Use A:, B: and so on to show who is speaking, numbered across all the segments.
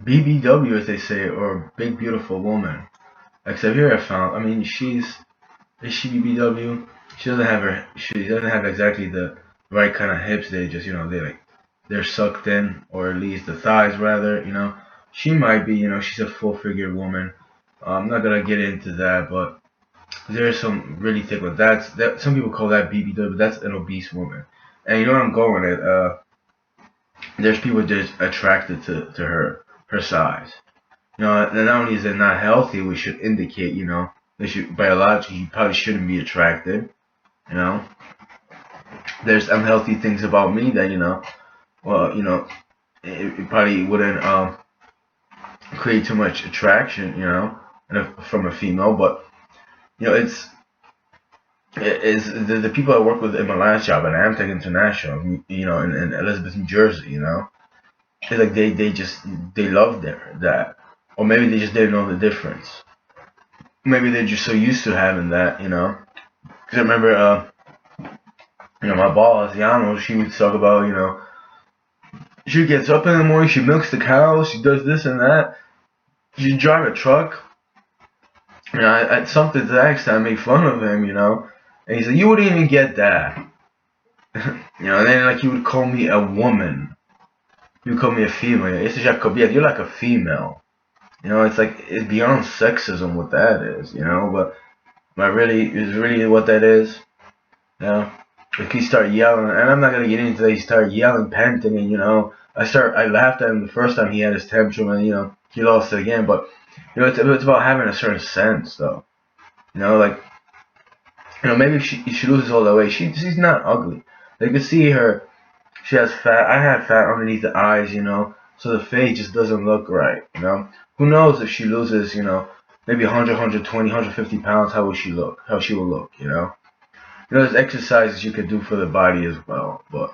A: BBW, as they say, or Big Beautiful Woman. Except here I found, I mean, is she BBW? She doesn't have exactly the right kind of hips. They just, they're sucked in, or at least the thighs rather, She might be, she's a full figured woman. I'm not gonna get into that, but there's some really thick ones. That some people call that BBW, but that's an obese woman. And you know what I'm going at? There's people just attracted to her size. And not only is it not healthy, which should indicate, they should biologically you probably shouldn't be attracted. You know, there's unhealthy things about me that well, it probably wouldn't create too much attraction, from a female. But it's it is the people I work with in my last job at Amtech International, in Elizabeth, New Jersey, it's like they love that, or maybe they just didn't know the difference. Maybe they're just so used to having that, Because I remember, my boss, Yano, she would talk about, she gets up in the morning, she milks the cows, she does this and that. She drive a truck. I something to that extent, I make fun of him, And he said, you wouldn't even get that. And then like he would call me a woman. He would call me a female. You're like a female. It's beyond sexism what that is, but really, is really what that is. Like he started yelling, and I'm not gonna get into that. He started yelling, panting, and I laughed at him the first time he had his tantrum, and he lost it again. But it's about having a certain sense, though. Like maybe if she loses all the weight, she's not ugly. Like you can see her, she has fat. I have fat underneath the eyes, so the face just doesn't look right. Who knows if she loses, maybe 100, 120, 150 pounds, how will she look? How she will look, there's exercises you could do for the body as well, but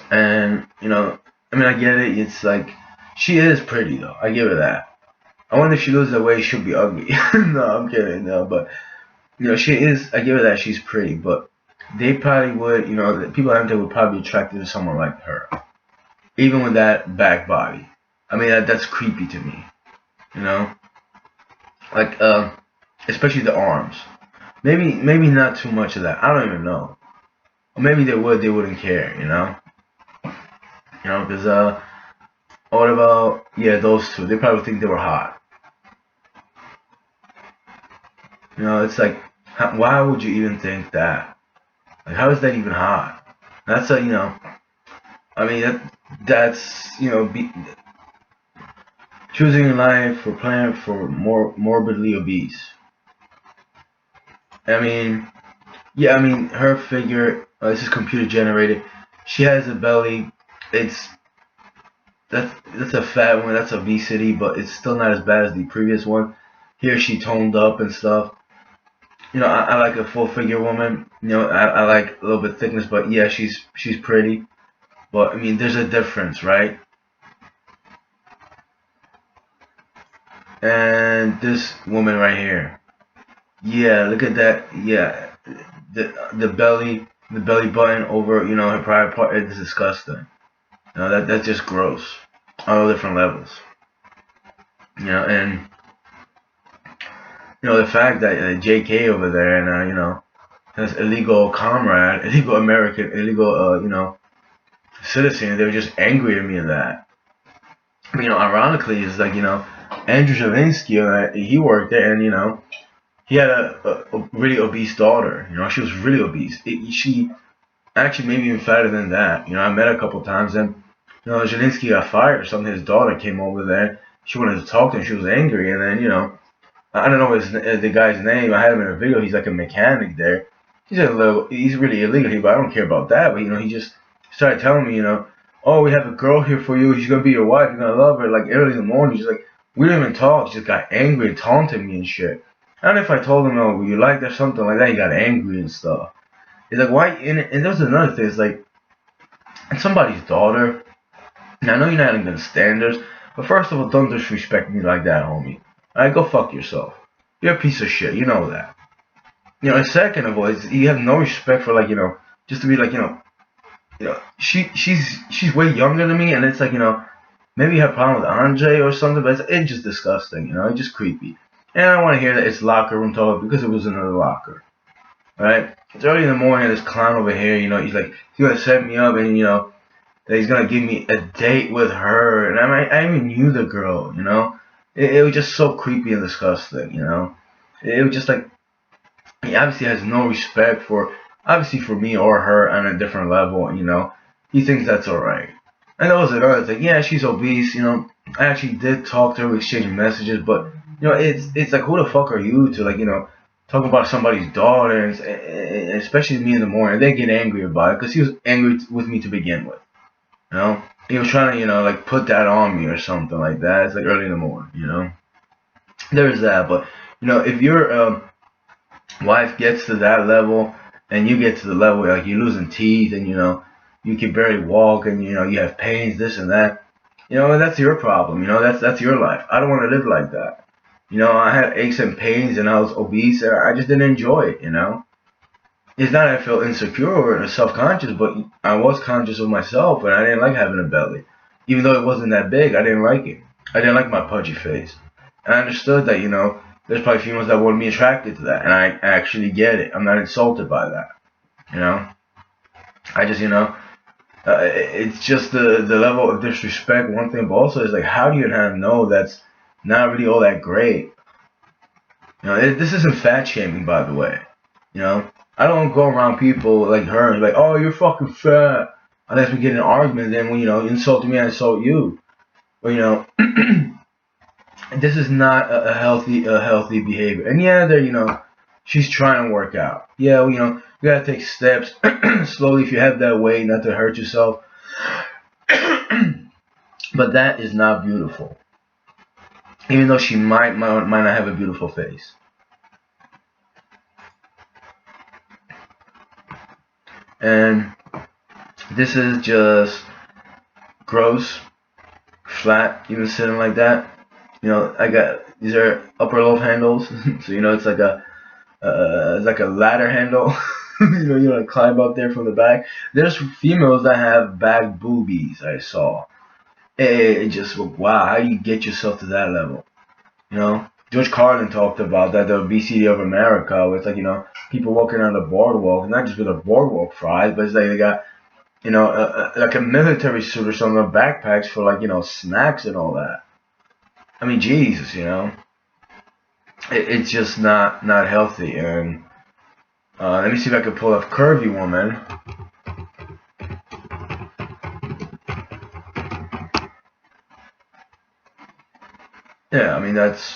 A: and I mean, I get it. It's like she is pretty though. I give her that. I wonder if she loses the weight, she'll be ugly. No, I'm kidding. No, but she is. I give her that she's pretty, but they probably would. The people out there would probably be attracted to someone like her, even with that back body. I mean, that's creepy to me. Like especially the arms. Maybe not too much of that. I don't even know. Or maybe they wouldn't care, because what about those two? They probably think they were hot. It's like, why would you even think that? Like, how is that even hot? That's I mean that's choosing a life for plan for more morbidly obese. I mean, yeah, I mean her figure. This is computer generated. She has a belly. It's that's a fat one. That's obesity, but it's still not as bad as the previous one. Here she toned up and stuff. I like a full figure woman. I like a little bit thickness, but yeah, she's pretty. But I mean, there's a difference, right? And this woman right here, yeah, look at that. Yeah, the belly button over, her private part is disgusting. That's just gross. All different levels. And the fact that JK over there and his illegal comrade, illegal American, illegal citizen, they were just angry at me in that. Ironically, it's like Andrew Javinsky, he worked there, and he had a really obese daughter. She was really obese. She actually maybe even fatter than that. I met her a couple times, and Javinsky got fired or something. His daughter came over there. She wanted to talk to him. She was angry, and then I don't know the guy's name. I had him in a video. He's like a mechanic there. He's really illegal, but I don't care about that. But he just started telling me, oh, we have a girl here for you. She's gonna be your wife. You're gonna love her. Like early in the morning, she's like, we didn't even talk. She just got angry and taunted me and shit. I don't know if I told him, oh, you like that, something like that. He got angry and stuff. It's like, why? And there's another thing. It's like, it's somebody's daughter. And I know you're not in good standards, but first of all, don't disrespect me like that, homie. Alright, go fuck yourself. You're a piece of shit. You know that. And second of all, you have no respect for just to be like, she's way younger than me, and it's like, maybe you have a problem with Andre or something, but it's just disgusting, it's just creepy. And I don't want to hear that it's locker room talk because it was in the locker, right? It's early in the morning, this clown over here, he's like, he's gonna set me up and, that he's gonna give me a date with her. And I even knew the girl. It was just so creepy and disgusting. It was just like, he obviously has no respect obviously for me or her on a different level. He thinks that's alright. And that was another thing. Yeah, she's obese. I actually did talk to her, we exchanged messages, but it's like, who the fuck are you to, like, talk about somebody's daughter, and especially me in the morning. They get angry about it because he was angry with me to begin with. You know, he was trying to, like, put that on me or something like that. It's like early in the morning. There's that, but if your wife gets to that level, and you get to the level where, like, you're losing teeth, and you can barely walk, and you have pains, this and that. That's your problem. That's your life. I don't want to live like that. I had aches and pains, and I was obese, and I just didn't enjoy it. It's not that I felt insecure or self-conscious, but I was conscious of myself, and I didn't like having a belly. Even though it wasn't that big, I didn't like it. I didn't like my pudgy face. And I understood that, there's probably females that wouldn't be attracted to that, and I actually get it. I'm not insulted by that. You know? I just, it's just the level of disrespect, one thing, but also is like, how do you not know that's not really all that great? This isn't fat shaming, by the way. I don't go around people like her and be like, oh, you're fucking fat. Unless we get in an argument, then when you insult me, I insult you. But this is not a healthy behavior. And yeah, she's trying to work out. Yeah, well, you gotta take steps slowly if you have that weight, not to hurt yourself. But that is not beautiful. Even though she might not have a beautiful face. And this is just gross, flat, even sitting like that. I got these are upper love handles, so it's like a ladder handle. You want to climb up there from the back. There's females that have back boobies. I saw. It just, wow, how do you get yourself to that level? George Carlin talked about that, the obesity of America, with, like, people walking on the boardwalk, not just with a boardwalk fries, but it's like they got like a military suit or something, backpacks for, like, snacks and all that. I mean, Jesus, it's just not healthy. And let me see if I can pull up Curvy Woman. Yeah, I mean, that's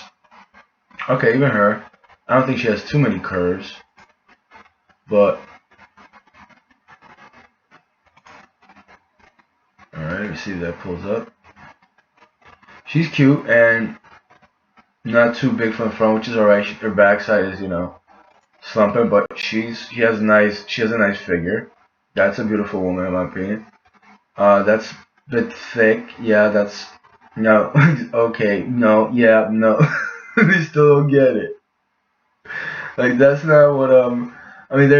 A: okay. Even her, I don't think she has too many curves, but all right, let me see if that pulls up. She's cute and not too big from the front, which is alright. Her backside is, slumping, but she has a nice figure. That's a beautiful woman, in my opinion. That's a bit thick. Yeah, that's no. Okay, no, yeah, no. We still don't get it. Like, that's not what I mean,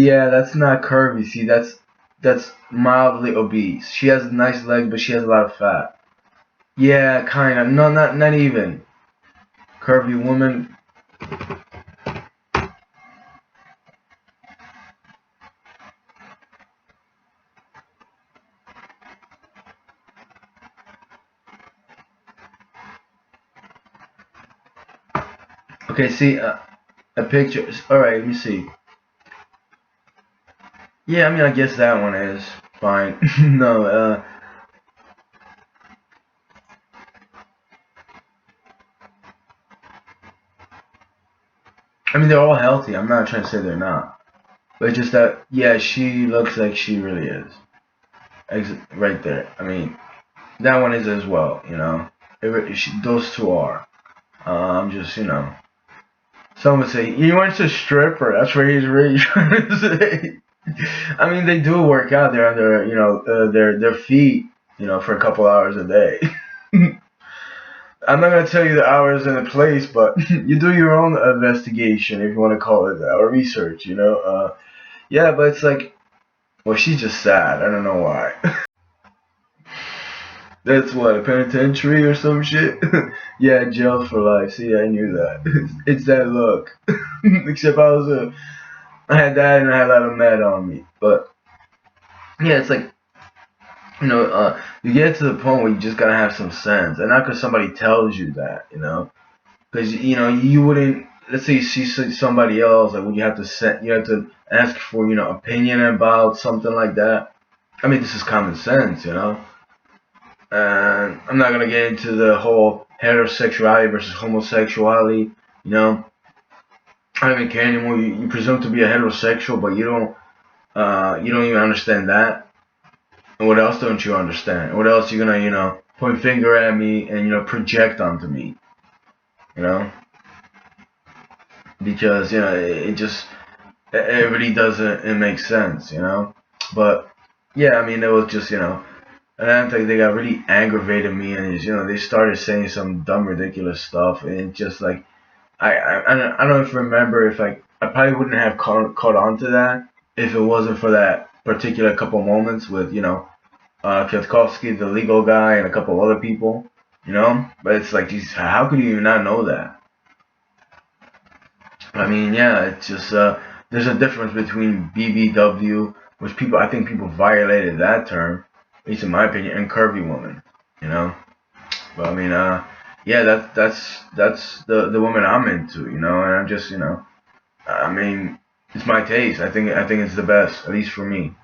A: yeah, that's not curvy. See, that's mildly obese. She has nice legs, but she has a lot of fat. Yeah, kind of. No, not even. Curvy woman. Okay, see, a picture. All right, let me see. Yeah, I mean, I guess that one is fine. No, I mean, they're all healthy. I'm not trying to say they're not. But it's just that, yeah, she looks like she really is. Right there. I mean, that one is as well. Those two are. I'm just, some would say, he went to stripper. That's what he's really trying to say. I mean, they do work out there on their, their feet, for a couple hours a day. I'm not gonna tell you the hours and the place, but you do your own investigation, if you want to call it that, or research. Yeah, but it's like, well, she's just sad. I don't know why. That's what, a penitentiary or some shit? Yeah, jail for life. See, I knew that. It's that look. Except I had that and I had a lot of mad on me. But yeah, it's like, you get to the point where you just gotta have some sense, and not because somebody tells you that, because you wouldn't. Let's say you see somebody else, like, when you have to ask for opinion about something like that. I mean, this is common sense, and I'm not gonna get into the whole heterosexuality versus homosexuality. You know, I don't even care anymore. You presume to be a heterosexual, but you don't even understand that. And what else don't you understand? What else you gonna point finger at me and project onto me? You know, because it just it really doesn't it makes sense. But yeah, I mean, it was just and I think they got really aggravated me, and they started saying some dumb, ridiculous stuff, and it just like I don't even remember if I probably wouldn't have caught on to that if it wasn't for that particular couple moments with Kwiatkowski, the legal guy, and a couple other people, But it's like, geez, how could you even not know that? I mean, yeah, it's just there's a difference between BBW, which I think people violated that term, at least in my opinion, and curvy woman, you know. But I mean, yeah, that's the woman I'm into, and I'm just, I mean, it's my taste. I think it's the best, at least for me.